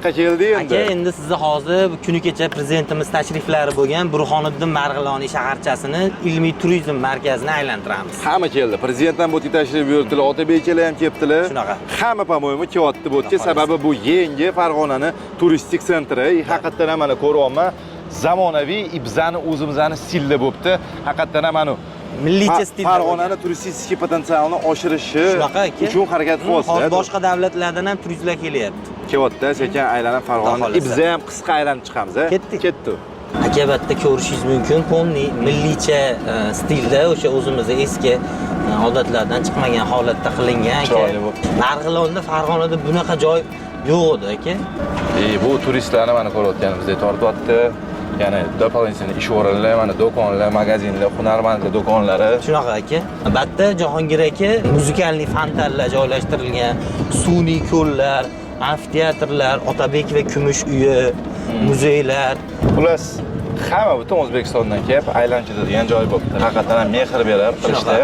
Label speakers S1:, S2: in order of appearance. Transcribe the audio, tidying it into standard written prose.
S1: Qishloqqa keldi endi.
S2: Aka, endi sizni hozir kuni kecha prezidentimiz tashriflari bo'lgan Burxoniddin Marg'iloniy shaharchasini ilmiy turizm markazini aylantiramiz.
S1: Hamma keldi. Prezident ham bo'tga tashrif buyurdilar, Otabeklar ham keldilar.
S2: Shunaqa.
S1: Hamma, по-моему, kelyapti bo'tga. Sababi bu yangi Farg'onani turistik sentri. Haqiqatan ham mana ko'ryapman. Zamonaviy ibzani o'zimizni stilda bo'pti. Haqiqatan ham mana
S2: Milliycha stilda.
S1: Farg'onani turistik potensialini oshirishi uchun harakat qilyapsiz.
S2: Hozir boshqa davlatlardan ham turistlar kelyapti.
S1: Kelyapti, sekin aylanib Farg'ona. Ibza ham qisqa aylanib chiqamiz, Ketdi.
S2: Aka, bu yerda ko'rishingiz mumkin, polniy milliycha stilda, o'sha o'zimizning eski odatlardan chiqmagan holatda qilingan aka. Marg'ilonda, Farg'onada bunaqa joy yo'q edi aka.
S1: Bu turistlarni mana ko'rayotganimizdek tortyapti. Ya'ni doполнительный ish o'rinlari, mana do'konlar, magazinlar, hunarmandlar do'konlari.
S2: Shunaqa aka. Albatta Jahongir aka muzikalniy fontanlar joylashtirilgan, sun'iy ko'llar, amfiteatrlar, Otabek va Kumush uyi, muzeylar.
S1: Xullas, hamma butun O'zbekistondan kelib aylanib ketadigan joy bo'libdi. Haqiqatan ham mehr berib qilishdi.